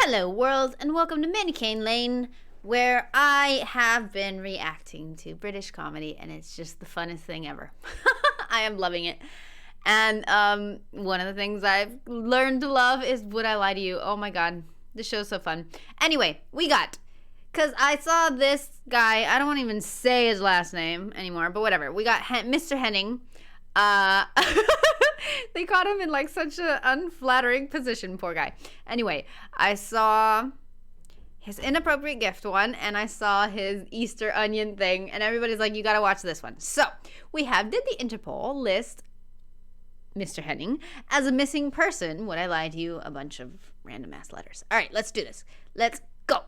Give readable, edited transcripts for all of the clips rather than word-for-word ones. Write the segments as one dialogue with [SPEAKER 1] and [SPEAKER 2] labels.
[SPEAKER 1] Hello world, and welcome to Manically Lane, where I have been reacting to British comedy, and it's just the funnest thing ever. I am loving it. And one of the things I've learned to love is Would I Lie to You? Oh my god, this show's so fun. Anyway, because I saw this guy, I don't want to even say his last name anymore, but whatever. We got Mr. Henning. They caught him in like such an unflattering position, poor guy. Anyway, I saw his inappropriate gift one, and I saw his Easter onion thing, and everybody's like, you gotta watch this one. So we did the Interpol list Mr. Henning as a missing person. Would I lie to you? A bunch of random ass letters. All right, let's do this. Let's go.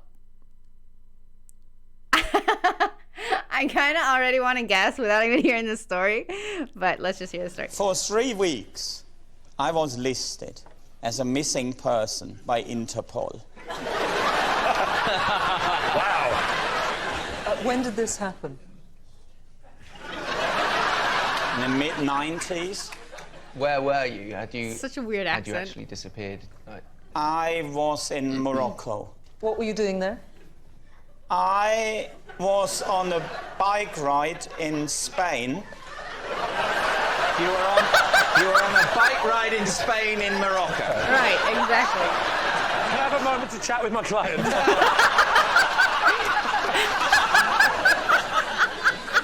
[SPEAKER 1] I kind of already want to guess without even hearing the story, but let's just hear the story.
[SPEAKER 2] For 3 weeks, I was listed as a missing person by Interpol.
[SPEAKER 3] Wow. When did this happen?
[SPEAKER 2] In the mid-90s.
[SPEAKER 4] Where were you?
[SPEAKER 1] Such a weird accent.
[SPEAKER 4] Had you actually disappeared? Like...
[SPEAKER 2] I was in Morocco.
[SPEAKER 3] What were you doing there?
[SPEAKER 2] I was on a bike ride in Spain.
[SPEAKER 4] You were on a bike ride in Spain in Morocco.
[SPEAKER 1] Right, exactly.
[SPEAKER 3] Can I have a moment to chat with my client?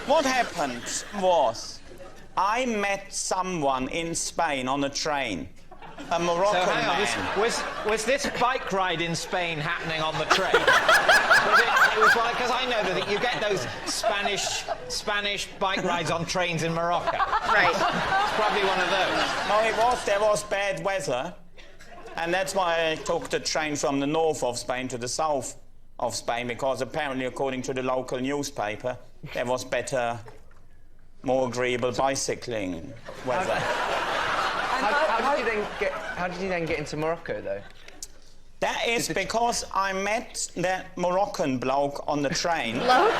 [SPEAKER 2] What happened was, I met someone in Spain on a train. A Moroccan man.
[SPEAKER 5] Was this bike ride in Spain happening on the train? It was like, because I know that you get those Spanish bike rides on trains in Morocco.
[SPEAKER 1] Right.
[SPEAKER 5] It's probably one of those.
[SPEAKER 2] No, there was bad weather, and that's why I took the train from the north of Spain to the south of Spain, because apparently, according to the local newspaper, there was better, more agreeable bicycling weather.
[SPEAKER 4] How did you then get into Morocco, though?
[SPEAKER 2] That is because I met that Moroccan bloke on the train.
[SPEAKER 1] Bloke?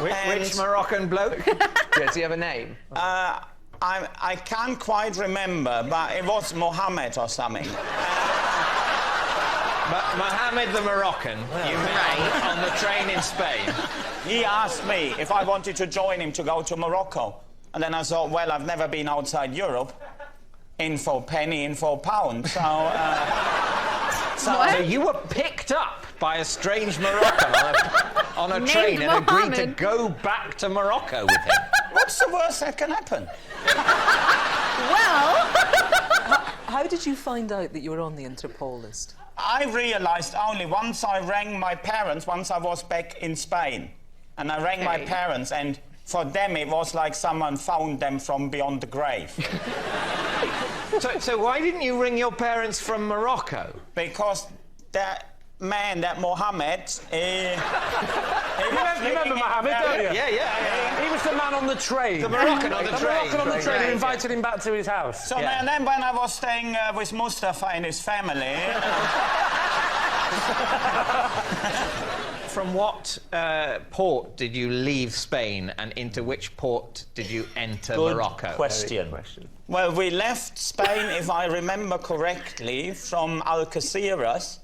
[SPEAKER 5] Which Moroccan bloke?
[SPEAKER 4] Yeah, does he have a name?
[SPEAKER 2] I can't quite remember, but it was Mohammed or something.
[SPEAKER 5] But Mohammed the Moroccan, you met on the train in Spain.
[SPEAKER 2] He asked me if I wanted to join him to go to Morocco. And then I thought, well, I've never been outside Europe. In for penny, in for pound. So
[SPEAKER 5] you were picked up by a strange Moroccan on a train and agreed to go back to Morocco with him.
[SPEAKER 2] What's the worst that can happen?
[SPEAKER 1] Well...
[SPEAKER 3] How did you find out that you were on the Interpol list?
[SPEAKER 2] I realised only once I rang my parents, once I was back in Spain. And I rang my parents, and for them it was like someone found them from beyond the grave.
[SPEAKER 5] So why didn't you ring your parents from Morocco?
[SPEAKER 2] Because that man, that Mohammed,
[SPEAKER 3] You remember Mohammed, don't you?
[SPEAKER 5] Yeah.
[SPEAKER 3] He was the man on the train.
[SPEAKER 5] The Moroccan on the train.
[SPEAKER 3] Moroccan on the train who invited him back to his house.
[SPEAKER 2] So and then when I was staying with Mustafa and his family...
[SPEAKER 5] From what port did you leave Spain, and into which port did you enter Morocco?
[SPEAKER 6] Good question.
[SPEAKER 2] Well, we left Spain, if I remember correctly, from Algeciras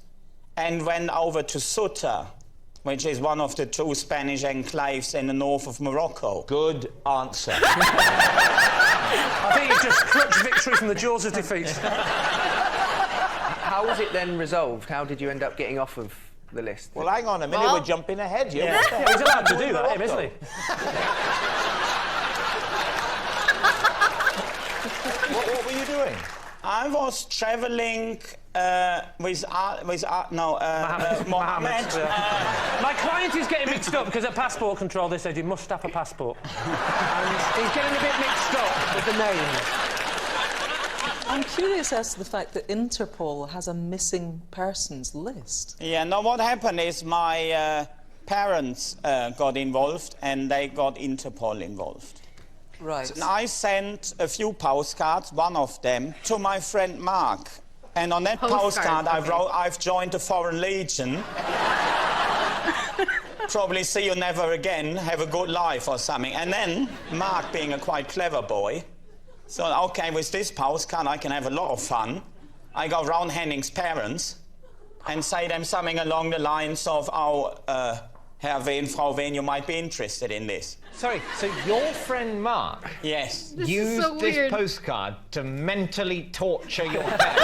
[SPEAKER 2] and went over to Ceuta, which is one of the 2 Spanish enclaves in the north of Morocco.
[SPEAKER 6] Good answer.
[SPEAKER 3] I think you just clutched victory from the jaws of defeat.
[SPEAKER 4] How was it then resolved? How did you end up getting off of the list?
[SPEAKER 6] Well, hang on a minute, we're jumping ahead here.
[SPEAKER 2] Yeah.
[SPEAKER 3] He's allowed to do that, isn't he?
[SPEAKER 6] What were you doing?
[SPEAKER 2] I was travelling with Mohammed.
[SPEAKER 3] My client is getting mixed up because at passport control they said you must have a passport. And he's getting a bit mixed up with the names.
[SPEAKER 7] I'm curious as to the fact that Interpol has a missing persons list.
[SPEAKER 2] Yeah, no, what happened is my parents got involved and they got Interpol involved.
[SPEAKER 7] Right.
[SPEAKER 2] And I sent a few postcards, one of them, to my friend Mark. And on that postcard I wrote, I've joined the Foreign Legion. Probably see you never again, have a good life or something. And then, Mark being a quite clever boy, so, OK, with this postcard I can have a lot of fun. I go round Henning's parents and say them something along the lines of, oh, Herr Wehn, Frau Wehn, you might be interested in this.
[SPEAKER 5] Sorry, so your friend Mark
[SPEAKER 2] Yes.
[SPEAKER 5] used
[SPEAKER 1] so
[SPEAKER 5] this
[SPEAKER 1] weird.
[SPEAKER 5] postcard to mentally torture your parents.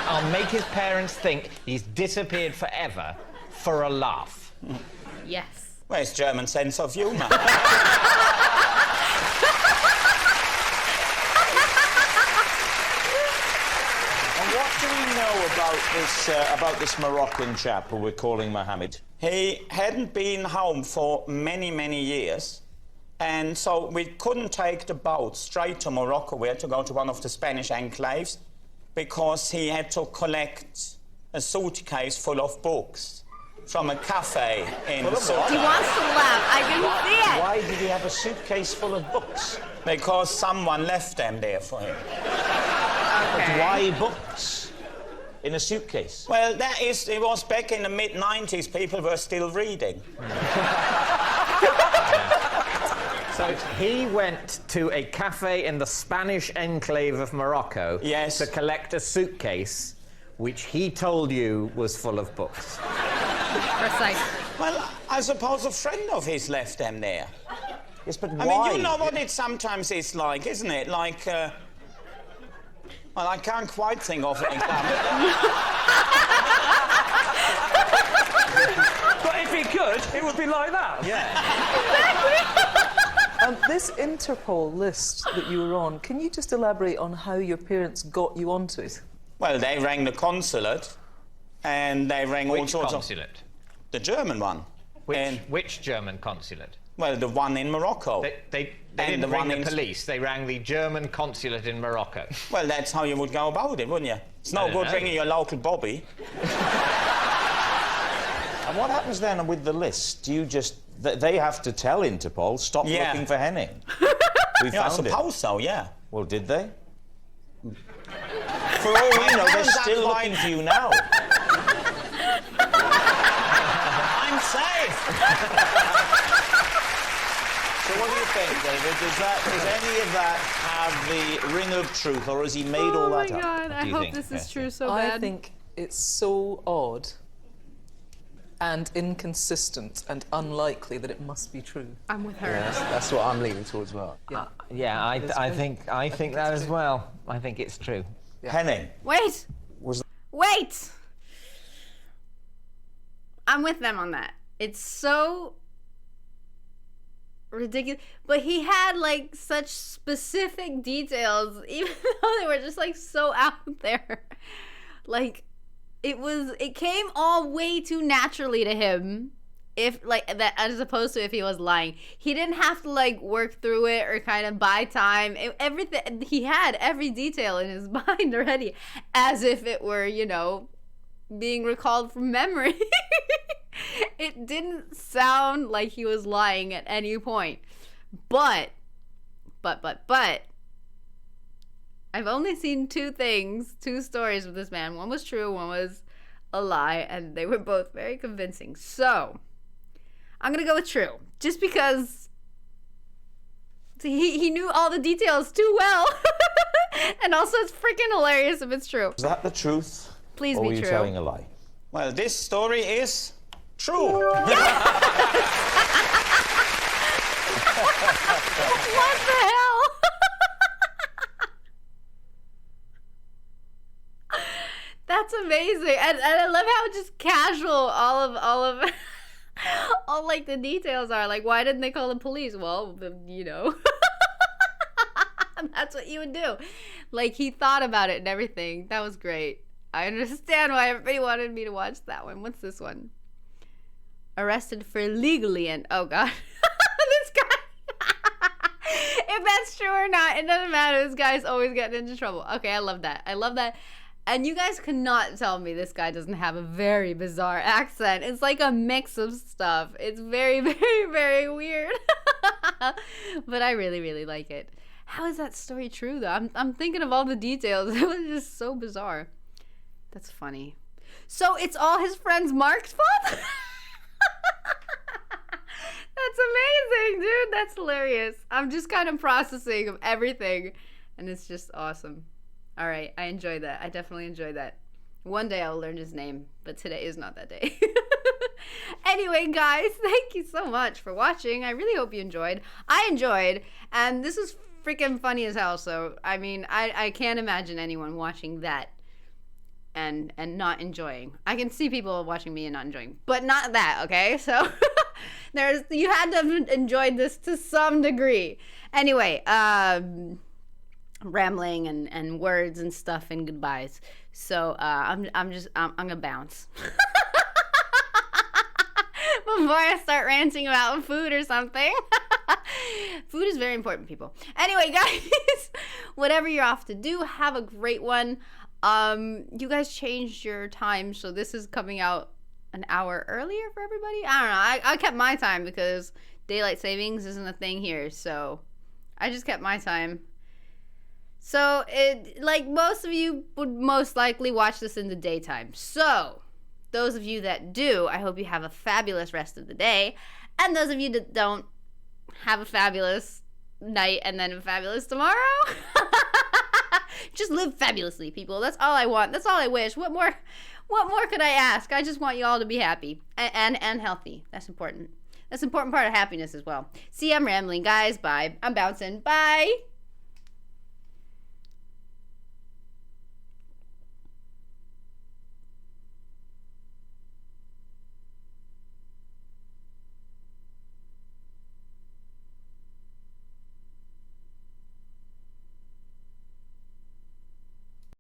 [SPEAKER 5] I'll make his parents think he's disappeared forever for a laugh.
[SPEAKER 1] Yes.
[SPEAKER 2] Where's German sense of humour?
[SPEAKER 6] And what do we know about this Moroccan chap who we're calling Mohammed?
[SPEAKER 2] He hadn't been home for many, many years. And so we couldn't take the boat straight to Morocco. We had to go to one of the Spanish enclaves because he had to collect a suitcase full of books from a cafe in
[SPEAKER 1] He wants to laugh. I can see it.
[SPEAKER 6] Why did he have a suitcase full of books?
[SPEAKER 2] Because someone left them there for him.
[SPEAKER 6] But why books in a suitcase?
[SPEAKER 2] Well, it was back in the mid-90s. People were still reading.
[SPEAKER 5] So he went to a cafe in the Spanish enclave of Morocco
[SPEAKER 2] Yes.
[SPEAKER 5] to collect a suitcase which he told you was full of books.
[SPEAKER 1] Precise.
[SPEAKER 2] Well, I suppose a friend of his left them there.
[SPEAKER 6] Yes, but
[SPEAKER 2] I
[SPEAKER 6] why?
[SPEAKER 2] mean, you know what it sometimes is like, isn't it? Like, well, I can't quite think of an example.
[SPEAKER 3] But if he could, it would be like that.
[SPEAKER 7] This Interpol list that you were on, can you just elaborate on how your parents got you onto it?
[SPEAKER 2] Well, they rang the consulate, and they rang all
[SPEAKER 5] Which
[SPEAKER 2] sorts
[SPEAKER 5] consulate?
[SPEAKER 2] of... The German one. And,
[SPEAKER 5] Which German consulate?
[SPEAKER 2] well, the one in Morocco.
[SPEAKER 5] They
[SPEAKER 2] And
[SPEAKER 5] didn't
[SPEAKER 2] the
[SPEAKER 5] ring
[SPEAKER 2] one
[SPEAKER 5] the
[SPEAKER 2] in-
[SPEAKER 5] police, they rang the German consulate in Morocco.
[SPEAKER 2] Well, that's how you would go about it, wouldn't you? It's
[SPEAKER 5] I
[SPEAKER 2] no
[SPEAKER 5] don't
[SPEAKER 2] good
[SPEAKER 5] know.
[SPEAKER 2] ringing your local Bobby.
[SPEAKER 6] And what happens then with the list? Do you just... They have to tell Interpol, stop
[SPEAKER 2] Yeah.
[SPEAKER 6] looking for Henning. We
[SPEAKER 2] Yeah, I
[SPEAKER 6] found him.
[SPEAKER 2] suppose so, yeah.
[SPEAKER 6] Well, did they? For all we know, they're still looking for you now.
[SPEAKER 2] I'm safe!
[SPEAKER 6] So what do you think, David? Does any of that have the ring of truth, or has he made all that up?
[SPEAKER 1] Oh my god, I
[SPEAKER 6] do you
[SPEAKER 1] hope
[SPEAKER 6] think?
[SPEAKER 1] this is
[SPEAKER 6] Yeah.
[SPEAKER 1] true so
[SPEAKER 7] I
[SPEAKER 1] bad.
[SPEAKER 7] think it's so odd and inconsistent and unlikely that it must be true.
[SPEAKER 1] I'm with her.
[SPEAKER 8] That's what I'm leaning towards as well.
[SPEAKER 5] Yeah, I think that as well. I think it's true.
[SPEAKER 6] Henning.
[SPEAKER 1] Wait!
[SPEAKER 6] Was-
[SPEAKER 1] Wait! I'm with them on that. It's so ridiculous. But he had like such specific details, even though they were just like so out there. Like it came all way too naturally to him. If like that, as opposed to if he was lying, he didn't have to like work through it or kind of buy time. Everything, he had every detail in his mind already, as if it were, you know, being recalled from memory. It didn't sound like he was lying at any point. But I've only seen two stories with this man. One was true, one was a lie, and they were both very convincing. So I'm gonna go with true, just because he knew all the details too well. And also it's freaking hilarious if it's true.
[SPEAKER 6] Is that the truth?
[SPEAKER 1] Please
[SPEAKER 6] or
[SPEAKER 1] be
[SPEAKER 6] were you
[SPEAKER 1] true.
[SPEAKER 6] telling a lie?
[SPEAKER 2] Well, this story is true.
[SPEAKER 1] What the hell? That's amazing. And I love how just casual all of all like the details are. Like, why didn't they call the police? Well, you know. That's what you would do. Like, he thought about it and everything. That was great. I understand why everybody wanted me to watch that one. What's this one? Arrested for illegally and oh god. This guy. If that's true or not, it doesn't matter. This guy's always getting into trouble. Okay, I love that. I love that. And you guys cannot tell me this guy doesn't have a very bizarre accent. It's like a mix of stuff. It's very, very, very weird. But I really, really like it. How is that story true, though? I'm thinking of all the details. It was just so bizarre. That's funny. So it's all his friend Mark's fault? That's amazing, dude. That's hilarious. I'm just kind of processing of everything, and it's just awesome. All right, I enjoy that. I definitely enjoy that. One day I'll learn his name, but today is not that day. Anyway, guys, thank you so much for watching. I really hope you enjoyed. I enjoyed, and this is freaking funny as hell. So, I mean, I can't imagine anyone watching that and not enjoying. I can see people watching me and not enjoying, but not that, okay? So, you had to have enjoyed this to some degree. Anyway, rambling and words and stuff and goodbyes. So, I'm gonna bounce. Before I start ranting about food or something. Food is very important, people. Anyway, guys, whatever you're off to do, have a great one. You guys changed your time, so this is coming out an hour earlier for everybody. I don't know. I kept my time because daylight savings isn't a thing here, so I just kept my time. So, like most of you would most likely watch this in the daytime. So, those of you that do, I hope you have a fabulous rest of the day. And those of you that don't, have a fabulous night and then a fabulous tomorrow. Just live fabulously, people. That's all I want. That's all I wish. What more could I ask? I just want you all to be happy and healthy. That's important. That's an important part of happiness as well. See, I'm rambling, guys. Bye. I'm bouncing. Bye.